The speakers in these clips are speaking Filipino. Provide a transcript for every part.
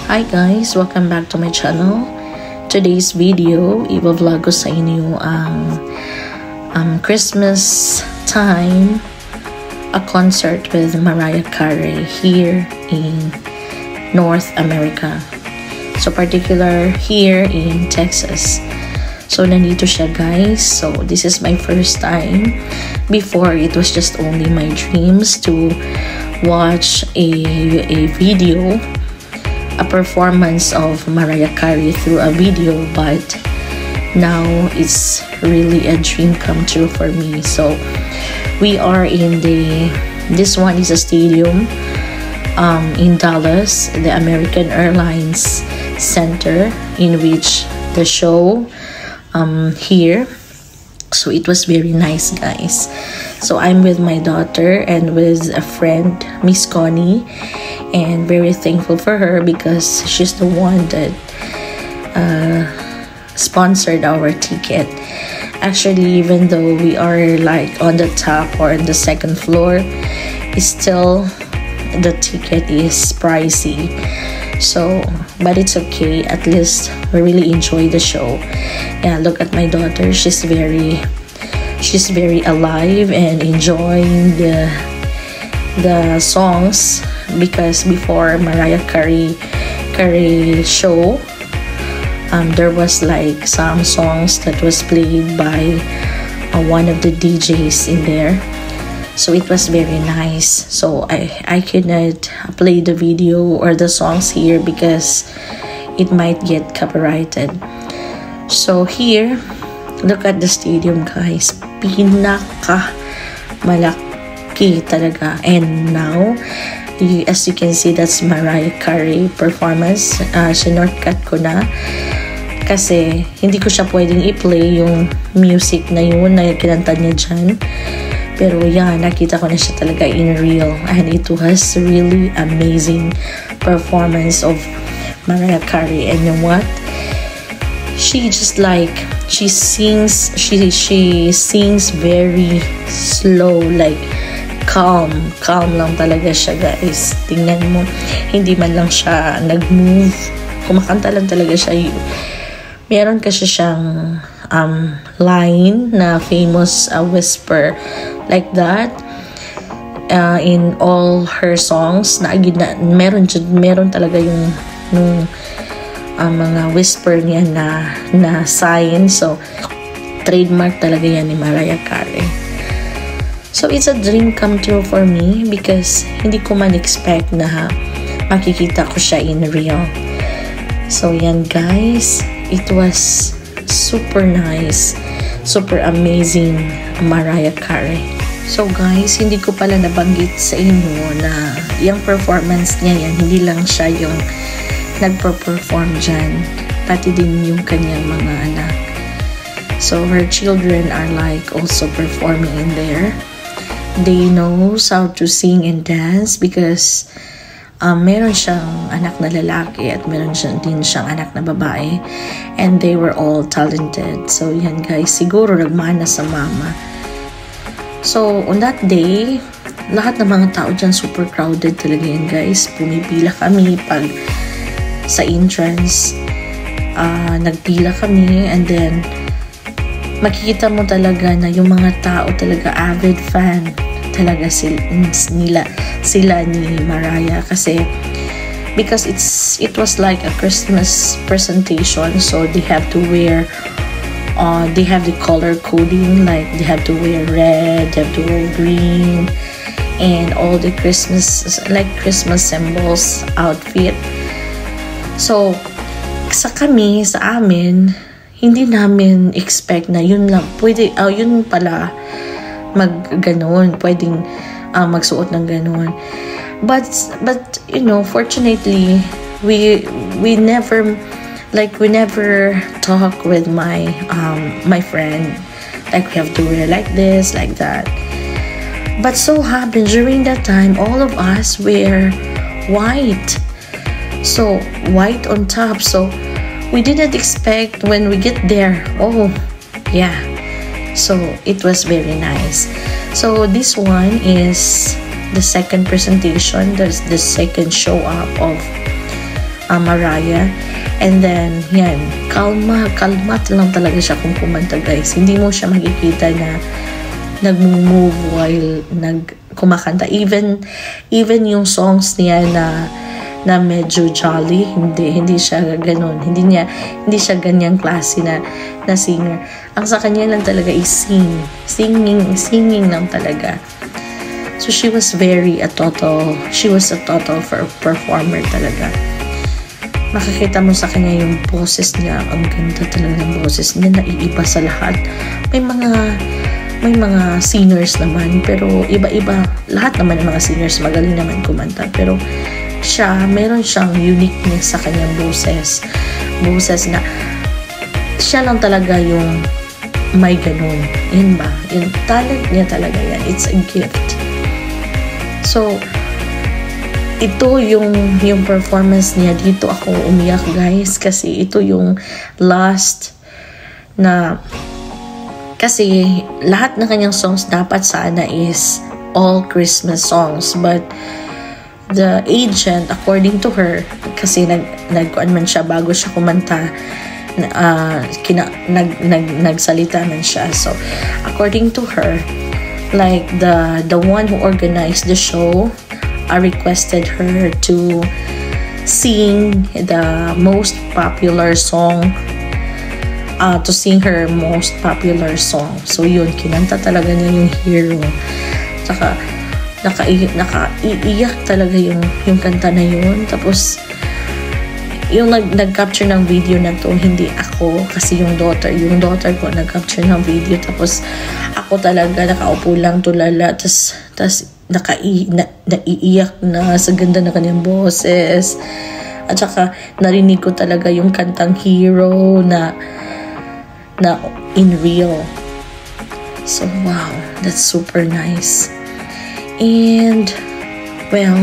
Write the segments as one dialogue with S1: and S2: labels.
S1: Hi guys! Welcome back to my channel. Today's video, i-vlog ko sa inyo ang Christmas time, a concert with Mariah Carey here in North America. So particular here in Texas. So nandito siya guys. So this is my first time. Before, it was just only my dreams to watch a video, a performance of Mariah Carey through a video, but now it's really a dream come true for me. So we are in this one is a stadium in Dallas, the American Airlines Center, in which the show here. So it was very nice guys. So I'm with my daughter and with a friend, Miss Connie, and very thankful for her because she's the one that sponsored our ticket. Actually, even though we are like on the top or on the second floor, it's still the ticket is pricey. So but it's okay, at least we really enjoy the show. Yeah, look at my daughter, she's very alive and enjoying the songs, because before Mariah Carey show, there was like some songs that was played by one of the DJs in there. So it was very nice. So I cannot play the video or the songs here because it might get copyrighted. So here, look at the stadium guys. Pinaka malaki talaga. And now, as you can see, that's Mariah Carey performance. Sinortcut ko na kasi hindi ko siya pwedeng i-play yung music na yun na kinanta niya dyan. Pero yeah, nakita ko na siya talaga in real, and it was really amazing performance of Mariah Carey. And you know what? She just like she sings very slow, like calm lang talaga siya guys. Tingnan mo, hindi man lang siya nag-move, kumakanta lang talaga siya. Meron kasi siyang line na famous, whisper like that in all her songs na meron talaga yung mga whisper niya na sign. So trademark talaga yan ni Mariah Carey. So it's a dream come true for me because hindi ko man expect na makikita ko siya in real. So yan guys, it was super nice, super amazing Mariah Carey. So guys, hindi ko pala nabanggit sa inyo na yung performance niya yan, hindi lang siya yung nagpo-perform dyan, pati din yung kanyang mga anak. So her children are like also performing in there. They knows how to sing and dance because meron siyang anak na lalaki at meron din siyang anak na babae, and they were all talented. So yan guys, siguro nagmana sa mama. So on that day, lahat ng mga tao dyan super crowded talaga yan guys. Pumipila kami pag sa entrance, nagpila kami, and then makikita mo talaga na yung mga tao talaga avid fan talaga sila ni Mariah, kasi because it was like a Christmas presentation, so they have to wear they have the color coding, like they have to wear red, they have to wear green, and all the Christmas symbols outfit. So sa amin hindi namin expect na yun lang pwede, yun pala mag-ganon, pwedeng magsuot ng ganon. But you know, fortunately we never talk with my friend like we have to wear like this, like that. But so happened during that time all of us wear white, so white on top. So we didn't expect when we get there, oh yeah, so it was very nice. So this one is the second presentation, the second show up of Mariah. And then, yan, kalmat lang talaga siya kung kumanta, guys. Hindi mo siya makikita na nag-move while kumakanta. Even yung songs niya na medyo jolly, hindi siya ganun. Hindi siya ganyang klase na singer. Ang sa kanya lang talaga is singing lang talaga. So she was a total performer talaga. Makikita mo sa kanya yung boses niya, ang ganda talaga ng boses niya, naiiba sa lahat. May mga singers naman, pero iba-iba. Lahat naman ng mga singers magaling naman kumanta, pero meron siyang uniqueness sa kanyang boses na siya lang talaga yung may ganun. Yun ba? Yung talent niya talaga yan. It's a gift. So, ito yung performance niya. Dito ako umiyak, guys, kasi ito yung last na, kasi lahat ng kanyang songs dapat sana is all Christmas songs, but the agent, according to her, kasi nagkuan man siya bago siya kumanta, nagsalita man siya. So according to her, like the one who organized the show requested her to sing the most popular song, to sing her most popular song. So yun, kinanta talaga niya yung Hero. Saka nakaiiyak talaga yung kanta na yun. Tapos yung nag-capture ng video na to, hindi ako, kasi yung daughter ko nag-capture ng video. Tapos ako talaga nakaupo lang tulala, tas naiiyak na sa ganda na kanyang boses. At saka narinig ko talaga yung kantang Hero na in real. So wow, that's super nice. And well,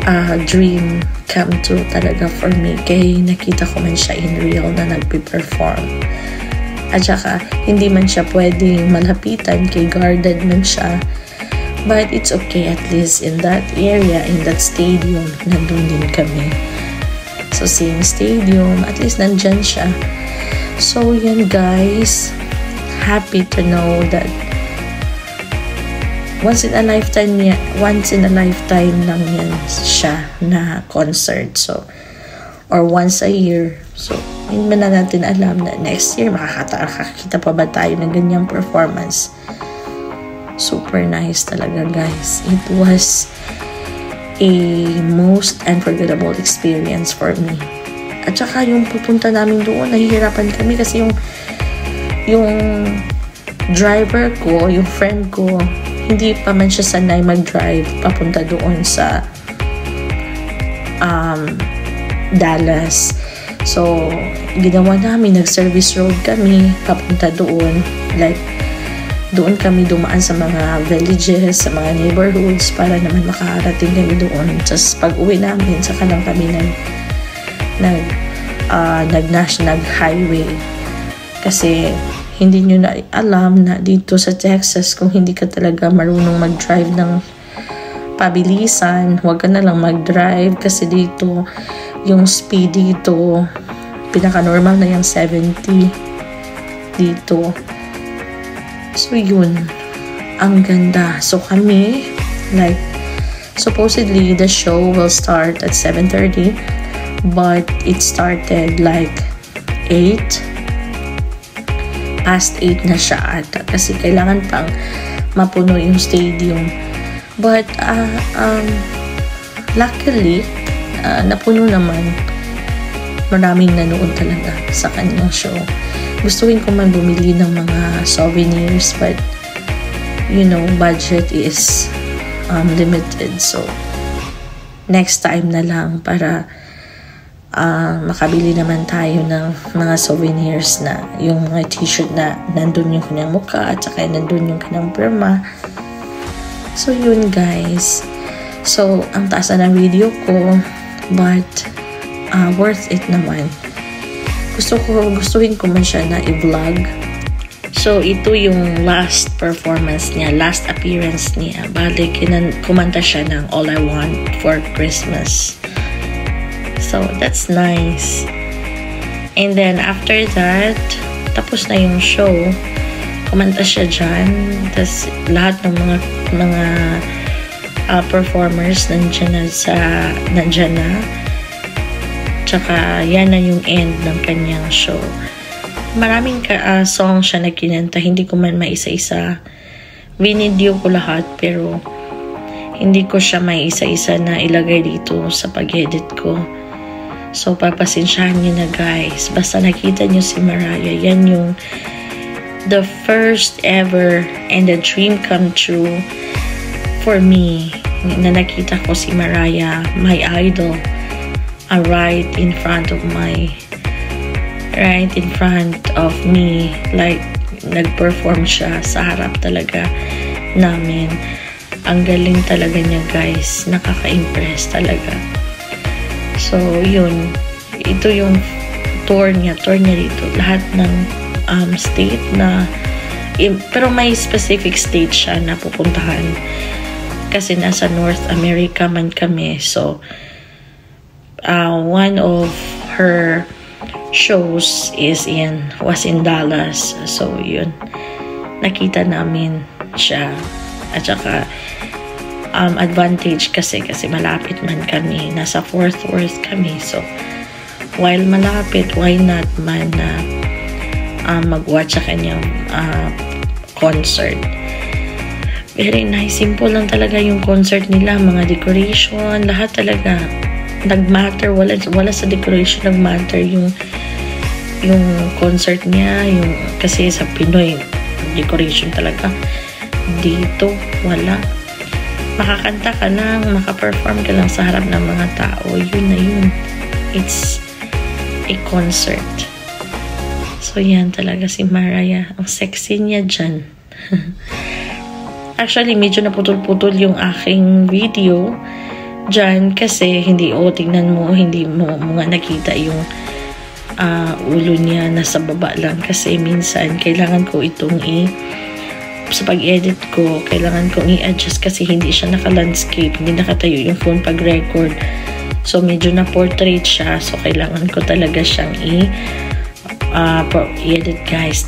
S1: a dream come true talaga for me, kay nakita ko man siya in real na nagpe-perform. At saka hindi man siya pwedeng malapitan, kay guarded man siya, but it's okay, at least in that area, in that stadium, nandun din kami. So same stadium, at least nandyan siya. So yan, guys, happy to know that once in a lifetime lang yan siya na concert. So, or once a year. So, hindi na natin alam na next year makakita pa ba tayo ng ganyang performance. Super nice talaga, guys. It was a most unforgettable experience for me. At saka yung pupunta namin doon, nahihirapan kami kasi yung driver ko, yung friend ko, hindi pa man siya sanay mag-drive papunta doon sa Dallas. So, ginawa namin, nag-service road kami papunta doon. Like, doon kami dumaan sa mga villages, sa mga neighborhoods para naman makarating kami doon. Tapos pag-uwi namin, saka lang kami nag-national highway. Kasi hindi nyo na alam na dito sa Texas, kung hindi ka talaga marunong mag-drive ng pabilisan, huwag ka na lang mag-drive, kasi dito yung speed dito pinaka-normal na yung 70 dito. So yun, ang ganda. So kami, like, supposedly the show will start at 7:30, but it started like 8 past 8 na siya ata, kasi kailangan pang mapuno yung stadium. But luckily napuno naman. Maraming nanood talaga sa kanyang show. Gustuhin ko man bumili ng mga souvenirs, but you know, budget is limited. So next time na lang para makabili naman tayo ng mga souvenirs, na yung mga t-shirt na nandun yung kanyang mukha at saka nandun yung kanyang pirma. So yun, guys. So ang taas na ng video ko, but worth it naman. Gustuhin ko man siya na i-vlog. So So, ito yung last performance niya, last appearance niya. Bale, kumanta siya ng All I Want for Christmas. So, that's nice. And then, after that, tapos na yung show. Kumanta siya dyan. Tapos, lahat ng mga performers nandyan na. Tsaka, yan na yung end ng kanyang show. Maraming song siya na kinanta. Hindi ko man maisa-isa. Video ko lahat, pero hindi ko siya maisa-isa na ilagay dito sa pag-edit ko. So, papasensyahan nyo na, guys. Basta nakita nyo si Mariah, yan yung the first ever and a dream come true for me na nakita ko si Mariah, my idol, right in front of me, like nag-perform siya sa harap talaga namin. Ang galing talaga niya, guys. Nakaka-impress talaga. So, yun. Ito yung tour niya dito. Lahat ng state na pero may specific state siya na pupuntahan. Kasi nasa North America man kami. So, one of her shows was in Dallas. So, yun. Nakita namin siya. At saka, advantage kasi malapit man kami. Nasa Fort Worth kami. So, while malapit, why not man na mag-watch sa kanyang concert. Very nice. Simple lang talaga yung concert nila. Mga decoration, lahat talaga nag-matter. Wala sa decoration nag-matter yung concert niya. Kasi sa Pinoy, decoration talaga. Dito, wala. Makakanta ka lang, makaperform ka lang sa harap ng mga tao. Yun na yun. It's a concert. So, yan talaga si Mariah. Ang sexy niya dyan. Actually, medyo naputol-putol yung aking video dyan kasi tingnan mo, hindi mo nga nakita yung ulo niya nasa baba lang kasi minsan kailangan ko itong sa pag-edit ko, kailangan kong i-adjust kasi hindi siya naka-landscape, hindi nakatayo yung phone pag-record. So, medyo na-portrait siya. So, kailangan ko talaga siyang i-edit, guys.